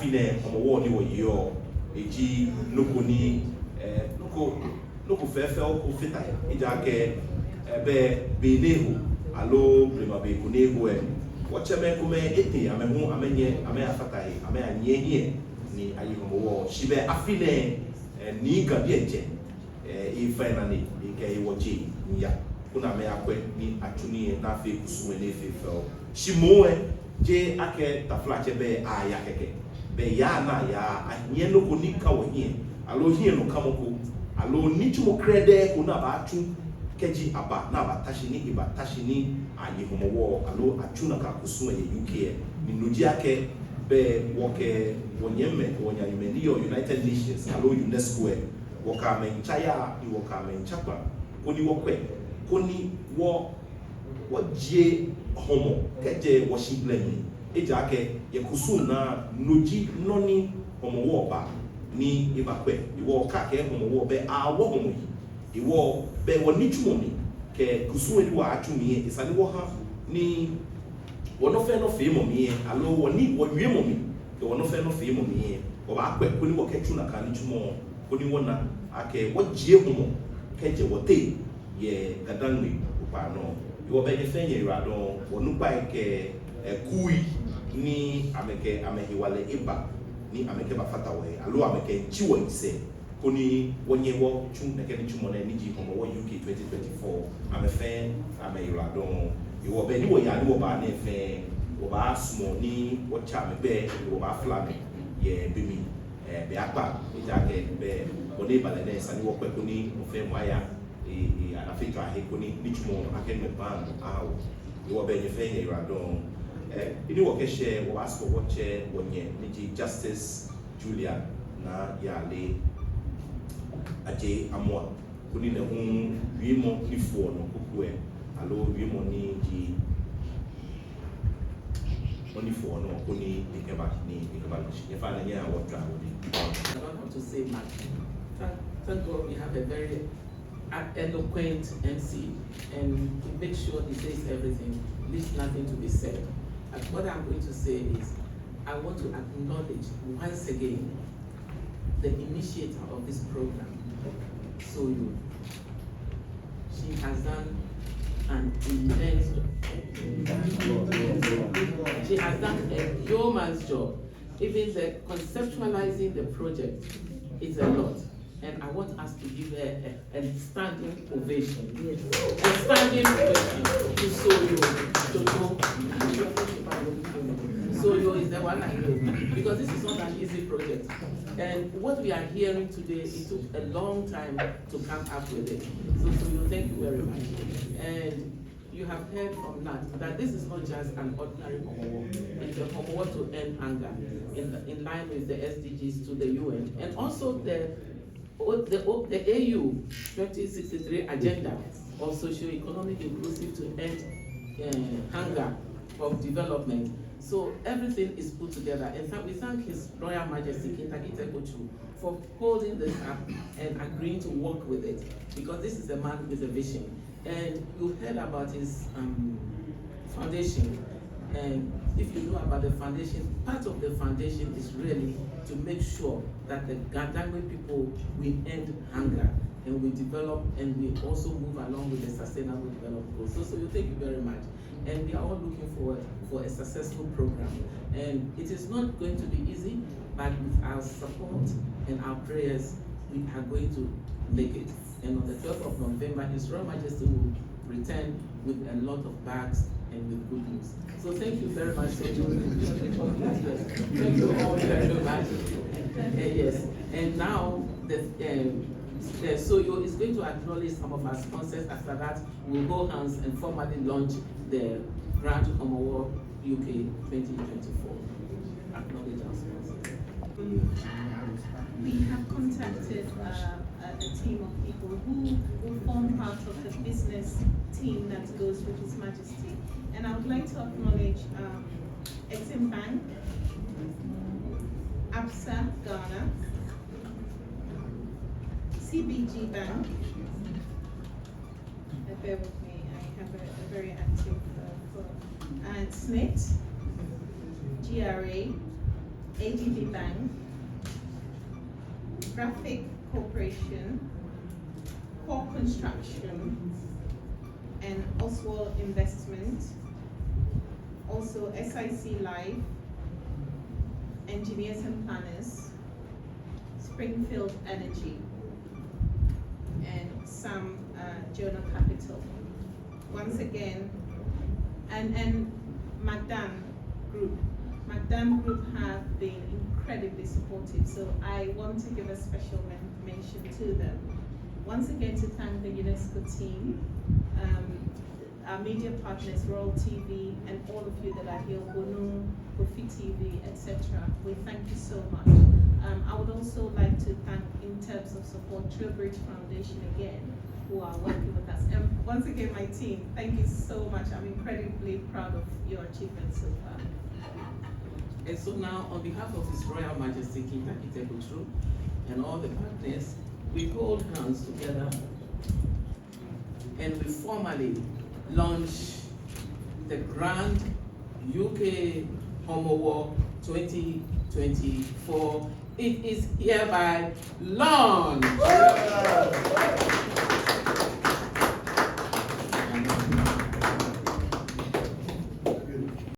afine Homowo ni wo yo eji loko ni loko fefe o fita eja ke be nehu alo prima be kunehu Wacheme kume ete amehu amenye ame afatai ame anyehie ni ayi Homowo shibe afine ni gadieje finally ke iwoje ya kuna me akwe ni atuni na fe kusuwe ne fe fel shimoe je ake taflache be aya keke be ya na ya anye no ko ni ka wo hie alo hie no kamoko alo ni tumo krede ko na ba atu keji aba na ba tashi ni iba tashi ni ayi Homowo alo atuna ka kusuwe ye UK ni nuji ake be woke wonyeme wonyanyemeliyo United Nations alo UNESCO woka menchaya ni woka menchapa koni wokwe koni wo je homo keje washiblemi eja ake yekusu na nuji noni Homowo ba ni ibakwe iwo ka ke Homowo be awo homo yi iwo be woni tumomi ke kusu edi wa atumi isani wo ha ni wono fe no fe momi alo woni wowie momi ke wono fe no fe momi wo ba akwe koni wo ketu na kan tumo koni wona ake wajie homo keje wote ye gadanwi upa no yo be je fenye irado wonupa ke kui ni amehiwale iba ni ameke bafata we alo ameke chiwo ise koni wonyewo chum neke ni chumo na niji Homowo UK 2024 amefe irado yo be ni wo ya ni wo ba na fe wo ba sumo ni wo cha me be wo ba flag ye bimi be akpa ijake be oni balene sani wo kwe koni ofe mwaya anafika hekoni nichumo akeme ban awo yo be je fenye irado ini wo keshe wo asko woche wonye niji Justice Julia na yale aje amwa kuni ne wimo ifuo no kokwe alo wimo ni ji oni fuo no kuni ikeba yefana nya wo tra wo di. I don't want to say much. Thank God we have a very eloquent MC and he makes sure he says everything, leaves nothing to be said. And what I'm going to say is, I want to acknowledge once again the initiator of this program, Soyo. She has done an immense job. She has done a yeoman's job. Even the conceptualizing the project is a lot. And I want us to give her a standing ovation. Yes. A standing ovation to Soyo. Soyo is the one I know. Because this is not an easy project. And what we are hearing today, it took a long time to come up with it. So Soyo, thank you very much. And you have heard from Nat that this is not just an ordinary Homowo. It's a Homowo to end hunger in line with the SDGs to the UN. And also the AU 2063 agenda of socio-economic inclusive to end hunger of development. So everything is put together. In fact, we thank His Royal Majesty Kintakite Kochu for holding this up and agreeing to work with it, because this is a man with a vision. And you heard about his foundation. And if you know about the foundation, part of the foundation is really to make sure that the Gadangwe people will end hunger and we develop and we also move along with the sustainable development goals. So you thank you very much. And we are all looking forward for a successful program. And it is not going to be easy, but with our support and our prayers, we are going to make it. And on the 12th of November, His Royal Majesty will return with a lot of bags and with good news. So thank you very much. Thank you all very much. Yes. And now the Soyo is going to acknowledge some of our sponsors. After that, we'll go hands and formally launch the Grand Homowo UK 2024. Acknowledge our sponsors. We have contacted a team of people who will form part of the business team that goes with His Majesty. And I would like to acknowledge Exim Bank, ABSA Ghana, CBG Bank. Bear with me, I have a very active and SNIT, GRA, ADB Bank, Graphic Corporation, Core Construction, and Oswald Investment, also SIC Life, Engineers and Planners, Springfield Energy, and Sam Jonah Capital. Once again, and McDan Group. McDan Group have been incredibly supportive, so I want to give a special mention to them. Once again, to thank the UNESCO team, our media partners, Royal TV, and all of you that are here, Bono, Kofi TV, etc. We thank you so much. I would also like to thank, in terms of support, Trowbridge Foundation again, who are working with us. And once again, my team, thank you so much. I'm incredibly proud of your achievements so far. And so now, on behalf of His Royal Majesty King Akite Butru and all the partners, we hold hands together and we formally launch the Grand UK Homowo 2024. It is hereby launched.